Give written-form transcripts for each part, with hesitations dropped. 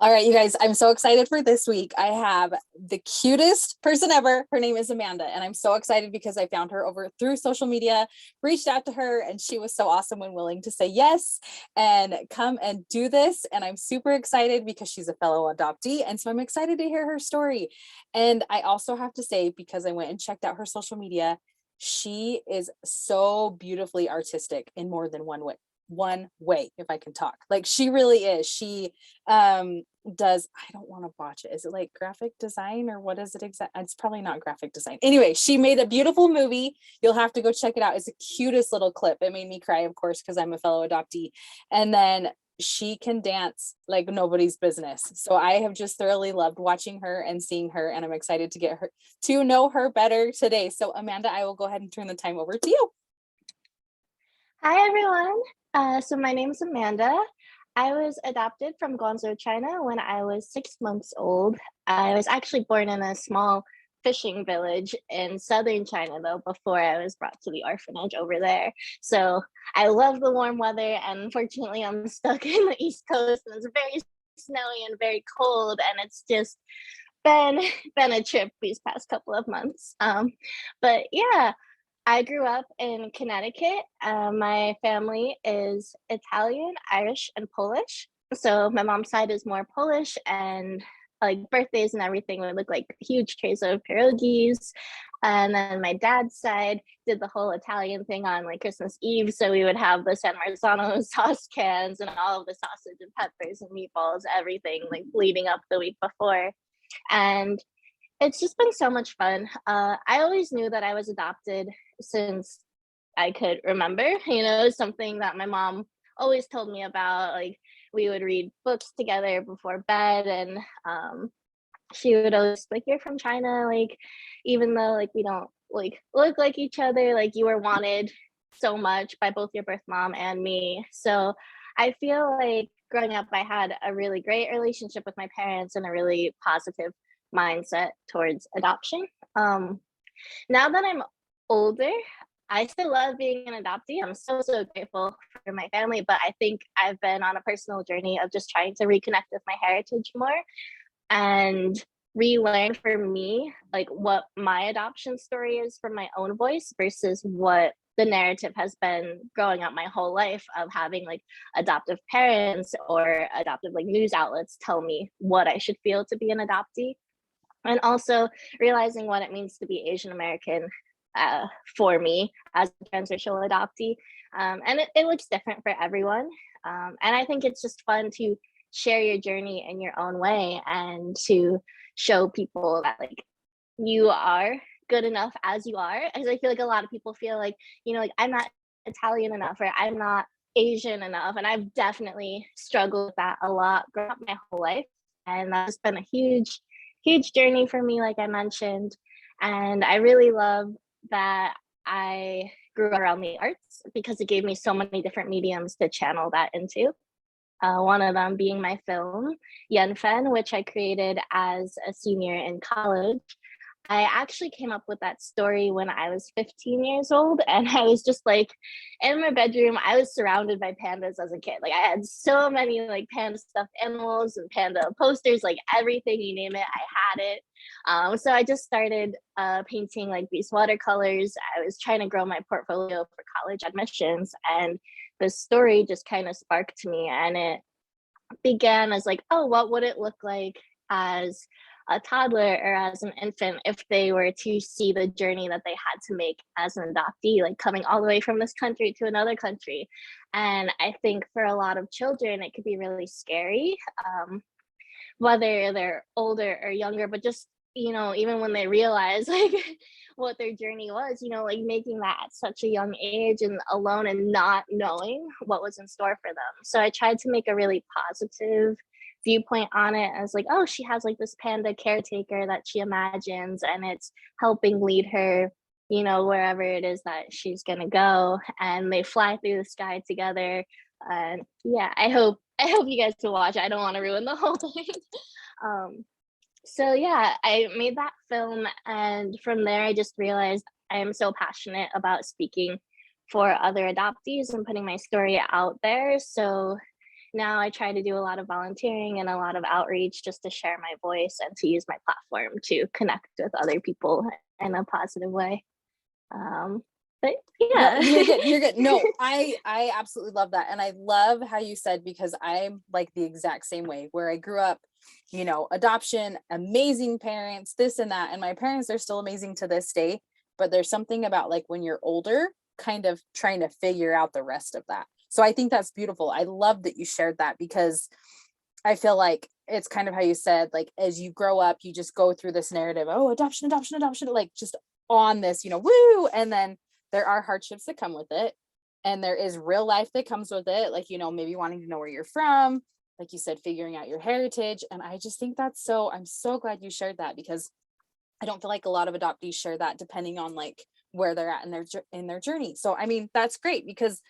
All right, you guys, I'm so excited for this week. I have the cutest person ever. Her name is Amanda, and I'm so excited because I found her over through social media, reached out to her, and she was so awesome and willing to say yes and come and do this. And I'm super excited because she's a fellow adoptee. And so I'm excited to hear her story. And I also have to say, because I went and checked out her social media, she is so beautifully artistic in more than one way, if I can talk. Like, she really is. She does, I don't want to botch it, is it like graphic design, or what is it exactly? It's probably not graphic design. Anyway, she made a beautiful movie. You'll have to go check it out. It's the cutest little clip. It made me cry, of course, because I'm a fellow adoptee. And then she can dance like nobody's business. So I have just thoroughly loved watching her and seeing her, and I'm excited to get her to know her better today. So Amanda, I will go ahead and turn the time over to you. Hi, everyone. So my name is Amanda. I was adopted from Guangzhou, China when I was 6 months old. I was actually born in a small fishing village in southern China, though, before I was brought to the orphanage over there. So I love the warm weather, and unfortunately, I'm stuck in the East Coast, and it's very snowy and very cold, and it's just been a trip these past couple of months. But yeah. I grew up in Connecticut. My family is Italian, Irish, and Polish. So my mom's side is more Polish, and like birthdays and everything would look like huge trays of pierogies. And then my dad's side did the whole Italian thing on like Christmas Eve. So we would have the San Marzano sauce cans and all of the sausage and peppers and meatballs, everything like leading up the week before. And it's just been so much fun. I always knew that I was adopted since I could remember. Something that my mom always told me about. Like, we would read books together before bed, and she would always like, "You're from China, like, even though like we don't like look like each other, like you were wanted so much by both your birth mom and me." So I feel like growing up, I had a really great relationship with my parents and a really positive mindset towards adoption. Now that I'm older, I still love being an adoptee. I'm so grateful for my family, but I think I've been on a personal journey of just trying to reconnect with my heritage more and relearn for me like what my adoption story is from my own voice versus what the narrative has been growing up my whole life of having like adoptive parents or adoptive like news outlets tell me what I should feel to be an adoptee, and also realizing what it means to be Asian American for me as a transracial adoptee. And it looks different for everyone. And I think it's just fun to share your journey in your own way and to show people that like you are good enough as you are. Because I feel like a lot of people feel like, like I'm not Italian enough or I'm not Asian enough. And I've definitely struggled with that a lot growing up my whole life. And that's been a huge journey for me, like I mentioned. And I really love that I grew up around the arts because it gave me so many different mediums to channel that into. One of them being my film, Yen Fen, which I created as a senior in college. I actually came up with that story when I was 15 years old, and I was just like in my bedroom. I was surrounded by pandas as a kid. Like, I had so many like panda stuffed animals and panda posters, like everything you name it, I had it. So I just started painting like these watercolors. I was trying to grow my portfolio for college admissions, and the story just kind of sparked to me, and it began as like, oh, what would it look like as a toddler or as an infant if they were to see the journey that they had to make as an adoptee, like coming all the way from this country to another country. And I think for a lot of children, it could be really scary, whether they're older or younger, but just, even when they realize like what their journey was, like making that at such a young age and alone and not knowing what was in store for them. So I tried to make a really positive viewpoint on it as like, oh, she has like this panda caretaker that she imagines, and it's helping lead her, wherever it is that she's gonna go, and they fly through the sky together. And yeah, I hope you guys can watch. I don't want to ruin the whole thing. So yeah, I made that film, and from there I just realized I am so passionate about speaking for other adoptees and putting my story out there. So now I try to do a lot of volunteering and a lot of outreach just to share my voice and to use my platform to connect with other people in a positive way. Um, but No, yeah. you're good. You're good. No, I absolutely love that. And I love how you said, because I'm like the exact same way, where I grew up, adoption, amazing parents, this and that. And my parents are still amazing to this day. But there's something about like when you're older, kind of trying to figure out the rest of that. So I think that's beautiful. I love that you shared that, because I feel like it's kind of how you said, like, as you grow up, you just go through this narrative, oh, adoption, adoption, adoption, like just on this, woo. And then there are hardships that come with it. And there is real life that comes with it. Like, maybe wanting to know where you're from, like you said, figuring out your heritage. And I just think I'm so glad you shared that, because I don't feel like a lot of adoptees share that, depending on like where they're at in their journey. So, I mean, that's great, because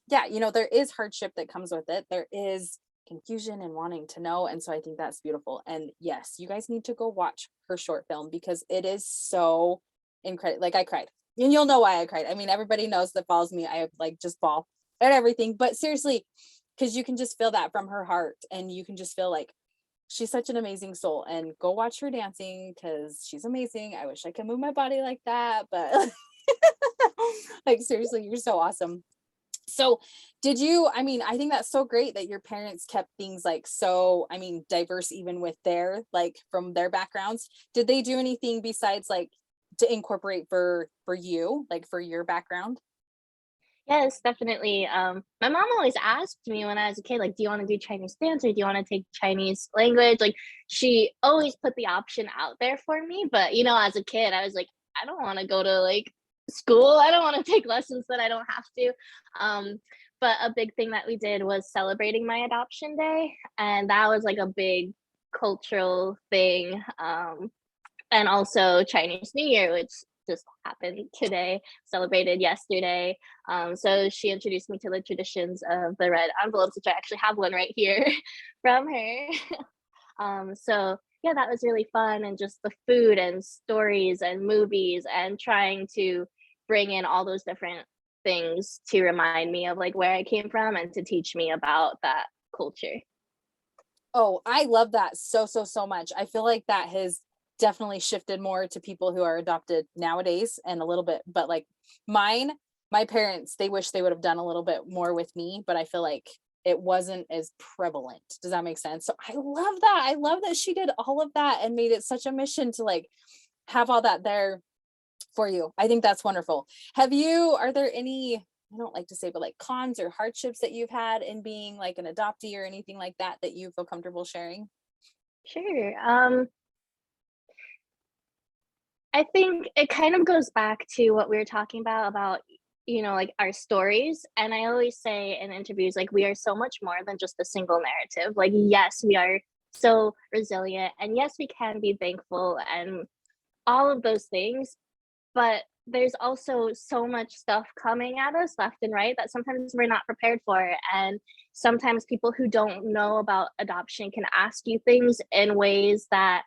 yeah, there is hardship that comes with it. There is confusion and wanting to know. And so I think that's beautiful. And yes, you guys need to go watch her short film, because it is so incredible. Like, I cried, and you'll know why I cried. I mean, everybody knows that follows me, I like just bawl at everything, but seriously, because you can just feel that from her heart, and you can just feel like she's such an amazing soul. And go watch her dancing, because she's amazing. I wish I could move my body like that, but like, seriously, you're so awesome. So I think that's so great that your parents kept things like so, diverse, even with their, like, from their backgrounds. Did they do anything besides like to incorporate for you, like for your background? Yes, definitely. My mom always asked me when I was a kid, like, do you want to do Chinese dance or do you want to take Chinese language? Like, she always put the option out there for me. But, as a kid, I was like, I don't want to go to like school. I don't want to take lessons that I don't have to. Um, but a big thing that we did was celebrating my adoption day. And that was like a big cultural thing. And also Chinese New Year, which just happened today, celebrated yesterday. So she introduced me to the traditions of the red envelopes, which I actually have one right here from her. So yeah, that was really fun, and just the food and stories and movies, and trying to bring in all those different things to remind me of like where I came from and to teach me about that culture. Oh, I love that so, so, so much. I feel like that has definitely shifted more to people who are adopted nowadays, and a little bit, but like mine, my parents, they wish they would have done a little bit more with me, but I feel like it wasn't as prevalent. Does that make sense? So I love that. I love that she did all of that and made it such a mission to like have all that there for you. I think that's wonderful. Are there any, I don't like to say, but like cons or hardships that you've had in being like an adoptee, or anything like that that you feel comfortable sharing? Sure. I think it kind of goes back to what we were talking about, like our stories. And I always say in interviews, like, we are so much more than just a single narrative. Like, yes, we are so resilient, and yes, we can be thankful and all of those things. But there's also so much stuff coming at us left and right that sometimes we're not prepared for. And sometimes people who don't know about adoption can ask you things in ways that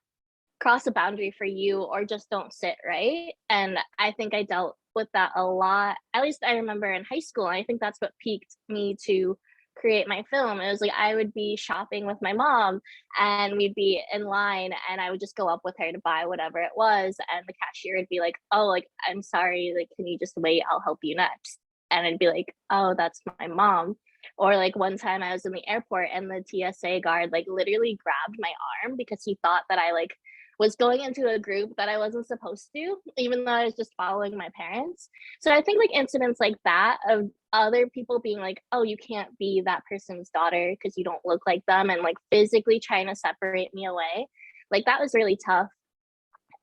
cross a boundary for you or just don't sit right. And I think I dealt with that a lot. At least I remember in high school. And I think that's what piqued me to create my film. It was like I would be shopping with my mom, and we'd be in line, and I would just go up with her to buy whatever it was. And the cashier would be like, oh, like, I'm sorry, like, can you just wait? I'll help you next. And I'd be like, oh, that's my mom. Or like one time I was in the airport, and the TSA guard like literally grabbed my arm because he thought that I like was going into a group that I wasn't supposed to, even though I was just following my parents. So I think like incidents like that of other people being like, oh, you can't be that person's daughter because you don't look like them, and like physically trying to separate me away, like that was really tough.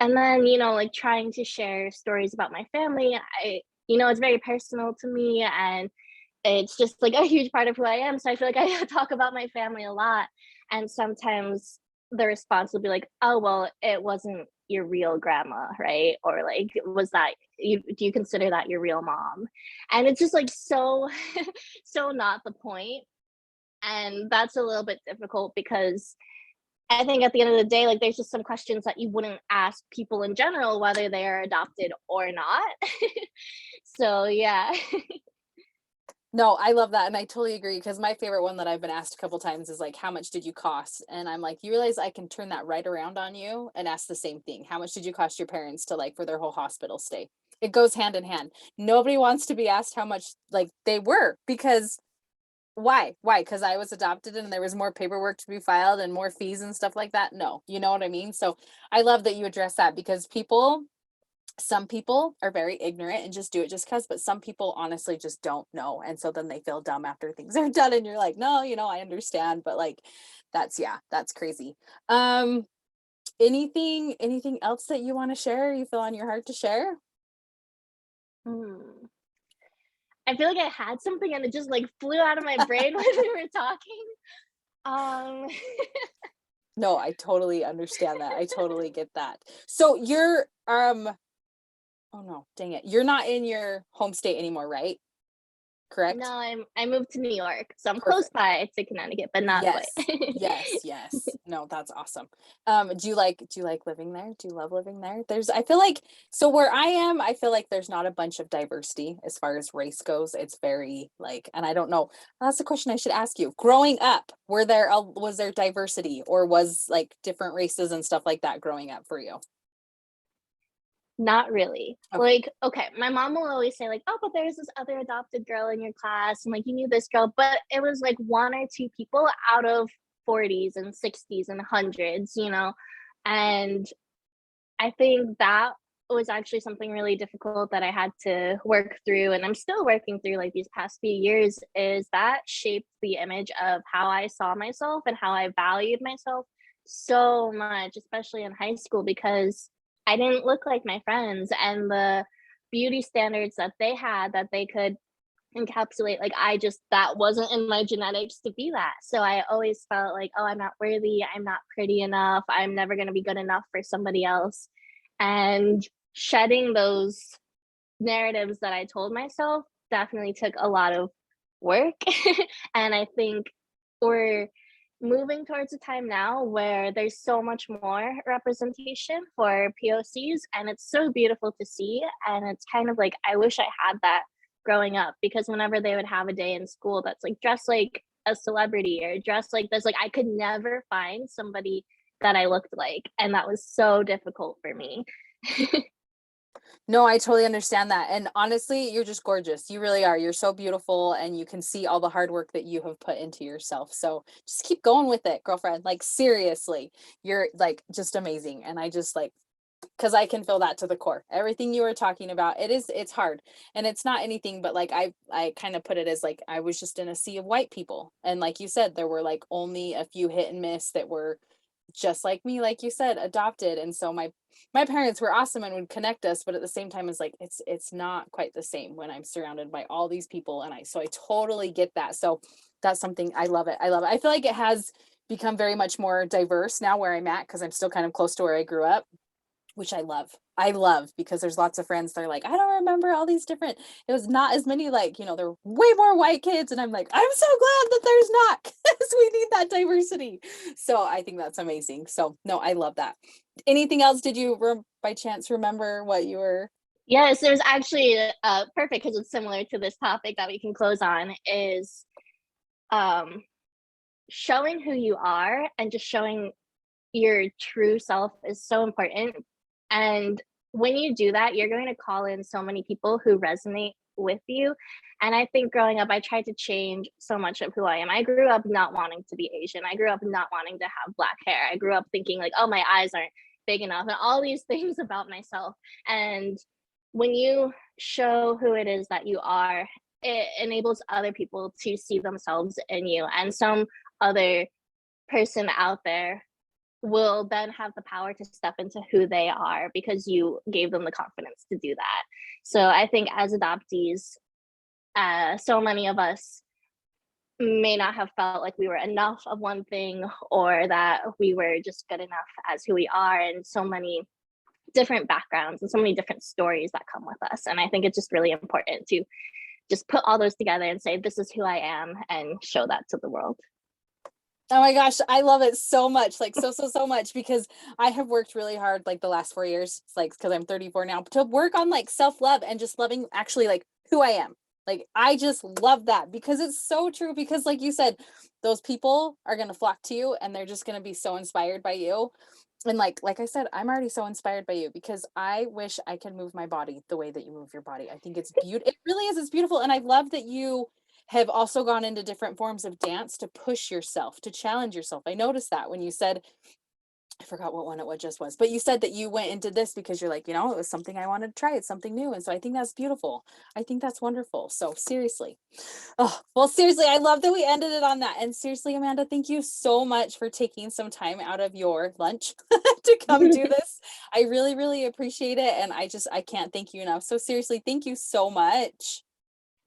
And then, like trying to share stories about my family, it's very personal to me, and it's just like a huge part of who I am. So I feel like I talk about my family a lot. And sometimes the response will be like, oh, well, it wasn't your real grandma, right? Or like, was that do you consider that your real mom? And it's just like so, so not the point. And that's a little bit difficult because I think at the end of the day, like there's just some questions that you wouldn't ask people in general, whether they are adopted or not. So yeah. No, I love that. And I totally agree because my favorite one that I've been asked a couple times is like, how much did you cost? And I'm like, you realize I can turn that right around on you and ask the same thing. How much did you cost your parents to like for their whole hospital stay? It goes hand in hand. Nobody wants to be asked how much like they were because why? Why? Because I was adopted and there was more paperwork to be filed and more fees and stuff like that. No, you know what I mean? So I love that you address that because some people are very ignorant and just do it just because, but some people honestly just don't know. And so then they feel dumb after things are done. And you're like, no, I understand, but like yeah, that's crazy. Um, anything else that you want to share, you feel on your heart to share? Hmm. I feel like I had something and it just like flew out of my brain when we were talking. Um, No, I totally understand that. I totally get that. So you're oh no, dang it. You're not in your home state anymore, right? no, Correct? I moved to New York, so I'm close Perfect. by to Connecticut, but not quite. Yes. Yes, yes. No, that's awesome. Do you like living there? Do you love living there? I feel like so where I am, I feel like there's not a bunch of diversity as far as race goes. It's very like, and I don't know. That's a question I should ask you. Growing up, was there diversity or was like different races and stuff like that growing up for you? Not really. Okay. Like, okay, my mom will always say, like, oh, but there's this other adopted girl in your class, and like you knew this girl, but it was like one or two people out of 40s and 60s and hundreds, you know? And I think that was actually something really difficult that I had to work through, and I'm still working through like these past few years, is that shaped the image of how I saw myself and how I valued myself so much, especially in high school, because I didn't look like my friends and the beauty standards that they had that they could encapsulate, like I just that wasn't in my genetics to be that. So I always felt like, oh, I'm not worthy, I'm not pretty enough, I'm never going to be good enough for somebody else. And shedding those narratives that I told myself definitely took a lot of work. And I think we're moving towards a time now where there's so much more representation for POCs, and it's so beautiful to see. And it's kind of like, I wish I had that growing up, because whenever they would have a day in school that's like dress like a celebrity or dress like this, like I could never find somebody that I looked like. And that was so difficult for me. No, I totally understand that. And honestly, you're just gorgeous. You really are. You're so beautiful and you can see all the hard work that you have put into yourself. So just keep going with it, girlfriend. Like seriously, you're like just amazing. And I just like because I can feel that to the core. Everything you were talking about, it's hard. And it's not anything but like I kind of put it as like I was just in a sea of white people. And like you said, there were like only a few hit and miss that were just like me, like you said, adopted. And so my parents were awesome and would connect us, but at the same time it's like it's not quite the same when I'm surrounded by all these people. And I totally get that. So that's something I love it. I love it. I feel like it has become very much more diverse now where I'm at because I'm still kind of close to where I grew up, which I love. I love because there's lots of friends that are like, I don't remember all these different. It was not as many like, there were way more white kids. And I'm like, I'm so glad that there's not because we need that diversity. So I think that's amazing. So no, I love that. Anything else? Did you by chance remember what you were? Yes, there's actually perfect, because it's similar to this topic that we can close on, is um showing who you are and just showing your true self is so important. And when you do that, you're going to call in so many people who resonate with you. And I think growing up, I tried to change so much of who I am. I grew up not wanting to be Asian. I grew up not wanting to have black hair. I grew up thinking, like, oh, my eyes aren't big enough, and all these things about myself. And when you show who it is that you are, it enables other people to see themselves in you. And some other person out there will then have the power to step into who they are because you gave them the confidence to do that. So I think as adoptees, so many of us may not have felt like we were enough of one thing, or that we were just good enough as who we are, and so many different backgrounds and so many different stories that come with us. And I think it's just really important to just put all those together and say, this is who I am, and show that to the world. Oh my gosh, I love it so much. Like so much because I have worked really hard like the last 4 years. It's like because I'm 34 now to work on like self-love and just loving actually like who I am. Like, I just love that because it's so true. Because, like you said, those people are going to flock to you and they're just going to be so inspired by you. And like I said, I'm already so inspired by you because I wish I could move my body the way that you move your body. I think it's beautiful. It really is. It's beautiful. And I love that you have also gone into different forms of dance to push yourself, to challenge yourself. I noticed that when you said, I forgot what one it just was, but you said that you went into this because you're like, it was something I wanted to try. It's something new. And so I think that's beautiful. I think that's wonderful. So seriously. Oh, well, seriously, I love that we ended it on that. And seriously, Amanda, thank you so much for taking some time out of your lunch to come do this. I really, really appreciate it. And I can't thank you enough. So seriously, thank you so much.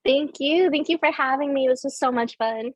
Thank you. Thank you for having me. This was so much fun.